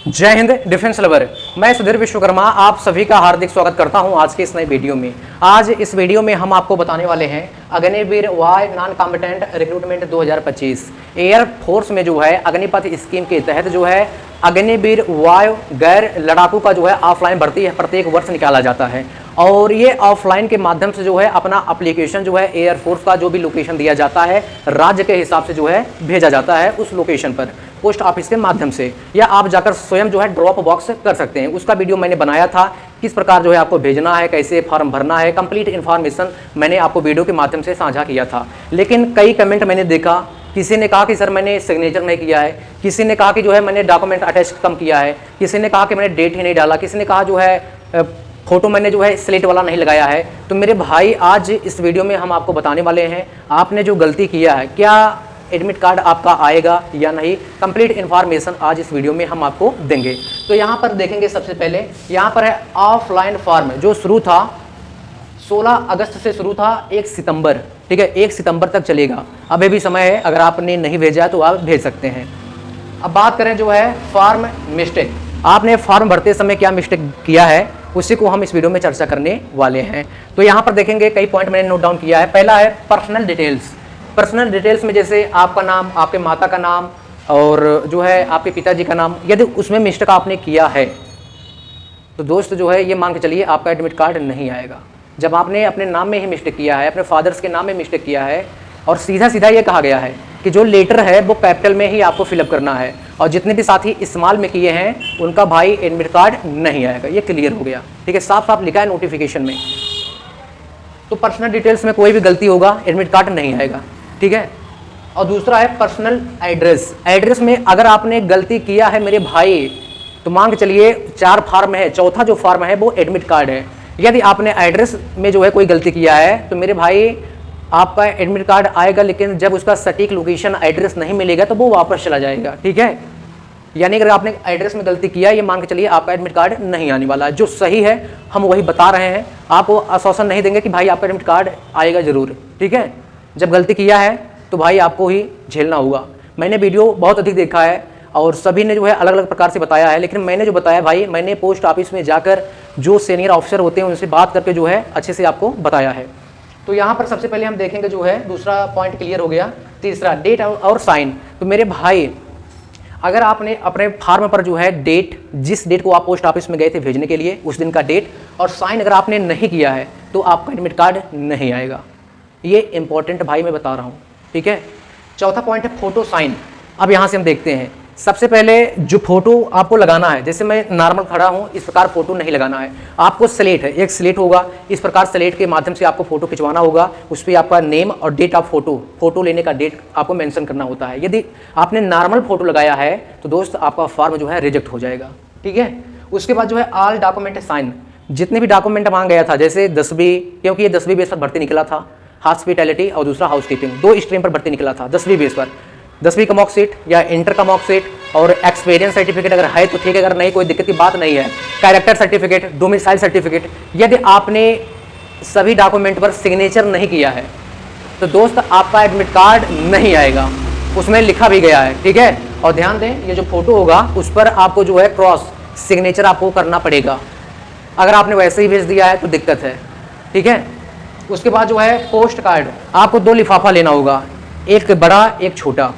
जय Hind defence lover. मैं सुधीर विश्वकर्मा आप सभी का हार्दिक स्वागत करता हूं आज के इस नए वीडियो में। आज इस वीडियो में हम आपको बताने वाले हैं Agniveer Vayu non combatant recruitment 2025 air force में जो है अग्निपथ स्कीम के तहत जो है अग्निवीर वायु गैर लड़ाकू का जो है ऑफलाइन भर्ती है प्रत्येक वर्ष निकाला जाता है और ये ऑफलाइन के माध्यम से जो है अपना एप्लीकेशन जो है एयरफोर्स का जो भी लोकेशन दिया जाता है राज्य के हिसाब से जो है भेजा जाता है उस लोकेशन पर पोस्ट ऑफिस के माध्यम से, या आप जाकर स्वयं जो है ड्रॉप बॉक्स कर सकते हैं। उसका वीडियो मैंने बनाया था किस प्रकार जो है आपको भेजना है, कैसे फॉर्म भरना है, कंप्लीट इन्फॉर्मेशन मैंने आपको वीडियो के माध्यम से साझा किया था। लेकिन कई कमेंट मैंने देखा, किसी ने कहा कि सर मैंने सिग्नेचर नहीं किया है, किसी ने कहा कि जो है मैंने डॉक्यूमेंट अटैच कम किया है, किसी ने कहा कि मैंने डेट ही नहीं डाला, किसी ने कहा जो है फोटो मैंने जो है स्लेट वाला नहीं लगाया है। तो मेरे भाई आज इस वीडियो में हम आपको बताने वाले हैं आपने जो गलती किया है, क्या एडमिट कार्ड आपका आएगा या नहीं, कंप्लीट इन्फॉर्मेशन आज इस वीडियो में हम आपको देंगे। तो यहाँ पर देखेंगे सबसे पहले यहाँ पर है ऑफलाइन फॉर्म जो शुरू था 16 अगस्त से शुरू था 1 सितंबर, ठीक है, 1 सितंबर तक चलेगा। अभी भी समय है, अगर आपने नहीं भेजा है तो आप भेज सकते हैं। अब बात करें जो है फॉर्म मिस्टेक, आपने फॉर्म भरते समय क्या मिस्टेक किया है उसी को हम इस वीडियो में चर्चा करने वाले हैं। तो यहाँ पर देखेंगे कई पॉइंट मैंने नोट डाउन किया है। पहला है पर्सनल डिटेल्स। पर्सनल डिटेल्स में जैसे आपका नाम, आपके माता का नाम और जो है आपके पिताजी का नाम, यदि उसमें मिस्टेक आपने किया है तो दोस्त जो है ये मान के चलिए आपका एडमिट कार्ड नहीं आएगा। जब आपने अपने नाम में ही मिस्टेक किया है, अपने फादर्स के नाम में मिस्टेक किया है और सीधा सीधा ये कहा गया है कि जो लेटर है वो कैपिटल में ही आपको फिलअप करना है और जितने भी साथी इस्तेमाल में किए हैं उनका भाई एडमिट कार्ड नहीं आएगा, ये क्लियर हो गया, ठीक है, साफ साफ लिखा है नोटिफिकेशन में। तो पर्सनल डिटेल्स में कोई भी गलती होगा एडमिट कार्ड नहीं आएगा, ठीक है। और दूसरा है पर्सनल एड्रेस। एड्रेस में अगर आपने गलती किया है मेरे भाई तो मान के चलिए 4 फॉर्म है, चौथा जो फॉर्म है वो एडमिट कार्ड है। यदि आपने एड्रेस में जो है कोई गलती किया है तो मेरे भाई आपका एडमिट कार्ड आएगा, लेकिन जब उसका सटीक लोकेशन एड्रेस नहीं मिलेगा तो वो वापस चला जाएगा, ठीक है। यानी अगर आपने एड्रेस में गलती किया ये मान के चलिए आपका एडमिट कार्ड नहीं आने वाला है। जो सही है हम वही बता रहे हैं, आपको आश्वासन नहीं देंगे कि भाई आपका एडमिट कार्ड आएगा जरूर, ठीक है। जब गलती किया है तो भाई आपको ही झेलना होगा। मैंने वीडियो बहुत अधिक देखा है और सभी ने जो है अलग अलग प्रकार से बताया है, लेकिन मैंने जो बताया भाई मैंने पोस्ट ऑफिस में जाकर जो सीनियर ऑफिसर होते हैं उनसे बात करके जो है अच्छे से आपको बताया है। तो यहाँ पर सबसे पहले हम देखेंगे जो है दूसरा पॉइंट क्लियर हो गया। तीसरा डेट और साइन। तो मेरे भाई अगर आपने अपने फार्म पर जो है डेट, जिस डेट को आप पोस्ट ऑफिस में गए थे भेजने के लिए उस दिन का डेट और साइन अगर आपने नहीं किया है तो आपका एडमिट कार्ड नहीं आएगा। ये इंपॉर्टेंट भाई मैं बता रहा हूँ, ठीक है। चौथा पॉइंट है फोटो साइन। अब यहाँ से हम देखते हैं सबसे पहले जो फोटो आपको लगाना है, जैसे मैं नॉर्मल खड़ा हूँ इस प्रकार फोटो नहीं लगाना है, आपको स्लेट है, एक स्लेट होगा, इस प्रकार स्लेट के माध्यम से आपको फोटो खिंचवाना होगा, उस पर आपका नेम और डेट ऑफ फोटो लेने का डेट आपको मेंशन करना होता है। यदि आपने नॉर्मल फोटो लगाया है तो दोस्त आपका फॉर्म जो है रिजेक्ट हो जाएगा, ठीक है। उसके बाद जो है ऑल डॉक्यूमेंट साइन। जितने भी डॉक्यूमेंट मांग गया था, जैसे 10वीं, क्योंकि ये 10वीं बेस पर भर्ती निकला था, हॉस्पिटैलिटी और दूसरा हाउसकीपिंग, 2 स्ट्रीम पर भर्ती निकला था 10वीं बेस पर। 10वीं का मार्कशीट या इंटर का मार्कशीट और एक्सपीरियंस सर्टिफिकेट अगर है तो ठीक है, अगर नहीं कोई दिक्कत की बात नहीं है। Character certificate, domicile certificate. यदि आपने सभी डॉक्यूमेंट पर सिग्नेचर नहीं किया है तो दोस्त आपका एडमिट कार्ड नहीं आएगा, उसमें लिखा भी गया है, ठीक है। और ध्यान दें ये जो फोटो होगा उस पर आपको जो है क्रॉस सिग्नेचर आपको करना पड़ेगा, अगर आपने वैसे ही भेज दिया है तो दिक्कत है, ठीक है। उसके बाद जो है पोस्ट कार्ड, आपको 2 लिफाफा लेना होगा, एक बड़ा एक छोटा।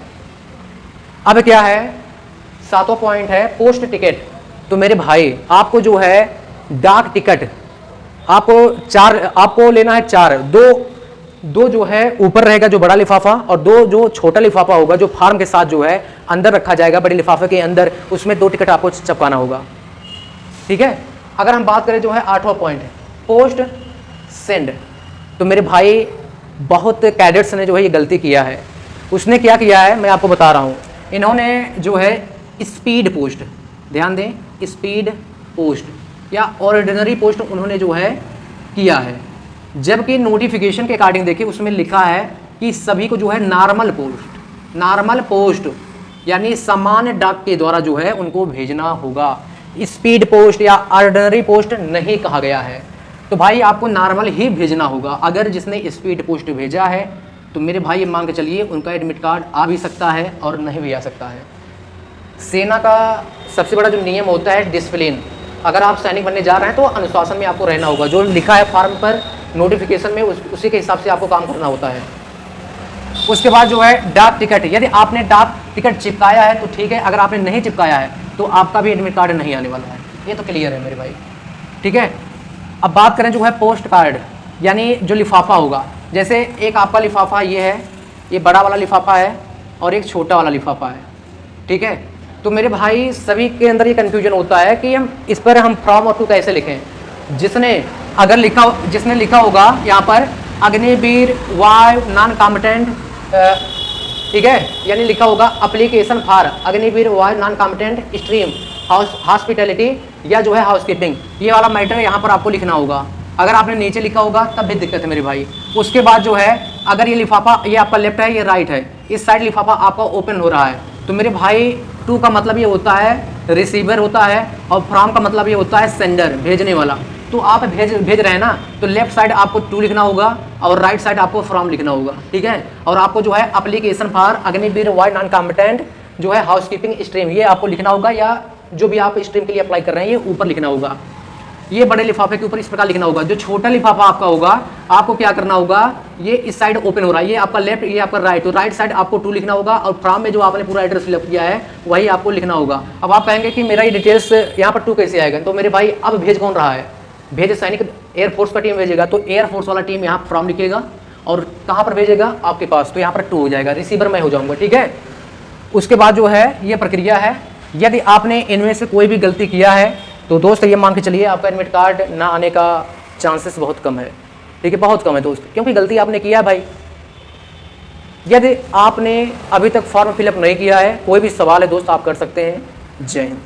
अब क्या है 7वां पॉइंट है पोस्ट टिकट। तो मेरे भाई आपको जो है डाक टिकट आपको लेना है 4, 2 जो है ऊपर रहेगा जो बड़ा लिफाफा और 2 जो छोटा लिफाफा होगा जो फार्म के साथ जो है अंदर रखा जाएगा बड़े लिफाफे के अंदर, उसमें 2 टिकट आपको चिपकाना होगा, ठीक है। अगर हम बात करें जो है 8वां पॉइंट पोस्ट सेंड। तो मेरे भाई बहुत कैडेट्स ने जो है ये गलती किया है। उसने क्या किया है मैं आपको बता रहा हूँ, इन्होंने जो है स्पीड पोस्ट, ध्यान दें, स्पीड पोस्ट या ऑर्डिनरी पोस्ट उन्होंने जो है किया है, जबकि नोटिफिकेशन के अकॉर्डिंग देखिए उसमें लिखा है कि सभी को जो है नॉर्मल पोस्ट यानी सामान्य डाक के द्वारा जो है उनको भेजना होगा। स्पीड पोस्ट या ऑर्डिनरी पोस्ट नहीं कहा गया है। तो भाई आपको नॉर्मल ही भेजना होगा। अगर जिसने स्पीड पोस्ट भेजा है तो मेरे भाई मान के चलिए उनका एडमिट कार्ड आ भी सकता है और नहीं भी आ सकता है। सेना का सबसे बड़ा जो नियम होता है डिसिप्लिन। अगर आप सैनिक बनने जा रहे हैं तो अनुशासन में आपको रहना होगा। जो लिखा है फॉर्म पर, नोटिफिकेशन में, उसी के हिसाब से आपको काम करना होता है। उसके बाद जो है डाक टिकट, यदि आपने डाक टिकट चिपकाया है तो ठीक है, अगर आपने नहीं चिपकाया है तो आपका भी एडमिट कार्ड नहीं आने वाला है। ये तो क्लियर है मेरे भाई, ठीक है। अब बात करें जो है पोस्ट कार्ड, यानी जो लिफाफा होगा। जैसे एक आपका लिफाफा ये है, ये बड़ा वाला लिफाफा है और एक छोटा वाला लिफाफा है, ठीक है। तो मेरे भाई सभी के अंदर ये कन्फ्यूजन होता है कि हम इस पर हम फ्रॉम और टू कैसे लिखें। जिसने लिखा होगा यहाँ पर अग्निवीर वाय नॉन कॉम्पिटेंट, ठीक है, यानी लिखा होगा application for Agniveer Vayu non competent stream hospitality या जो है हाउसकीपिंग, ये वाला मैटर यहाँ पर आपको लिखना होगा। अगर आपने नीचे लिखा होगा तब भी दिक्कत है मेरे भाई। उसके बाद जो है अगर ये लिफाफा, ये आपका लेफ्ट है, ये राइट है, इस साइड लिफाफा आपका ओपन हो रहा है तो मेरे भाई टू का मतलब ये होता है रिसीवर होता है और फ्रॉम का मतलब ये होता है सेंडर, भेजने वाला। तो आप भेज रहे हैं ना, तो लेफ्ट साइड आपको टू लिखना होगा और राइट साइड आपको फ्रॉम लिखना होगा, ठीक है। और आपको जो है application for Agniveer Vayu non competent जो है हाउसकीपिंग स्ट्रीम, ये आपको लिखना होगा, या जो भी आप स्ट्रीम के लिए अप्लाई कर रहे हैं ये ऊपर लिखना होगा। ये बड़े लिफाफे के ऊपर इस प्रकार लिखना होगा। जो छोटा लिफाफा आपका होगा आपको क्या करना होगा, ये इस साइड ओपन हो रहा है, ये आपका लेफ्ट, ये आपका राइट, तो राइट साइड आपको टू लिखना होगा और फ्रॉम में जो आपने पूरा एड्रेस फिलअप किया है वही आपको लिखना होगा। अब आप कहेंगे कि मेरा ये डिटेल्स यहाँ पर टू कैसे आएगा, तो मेरे भाई अब भेज कौन रहा है, भेज सैनिक एयरफोर्स का टीम भेजेगा, तो एयरफोर्स वाला टीम यहाँ फ्रॉम लिखेगा और कहाँ पर भेजेगा आपके पास, तो यहाँ पर टू हो जाएगा, रिसीवर मैं हो जाऊँगा, ठीक है। उसके बाद जो है ये प्रक्रिया है। यदि आपने इनमें से कोई भी गलती किया है तो दोस्त ये मान के चलिए आपका एडमिट कार्ड ना आने का चांसेस बहुत कम है, ठीक है, बहुत कम है दोस्त, क्योंकि गलती आपने किया है भाई। यदि आपने अभी तक फॉर्म फिलअप नहीं किया है, कोई भी सवाल है दोस्त आप कर सकते हैं। जय हिंद।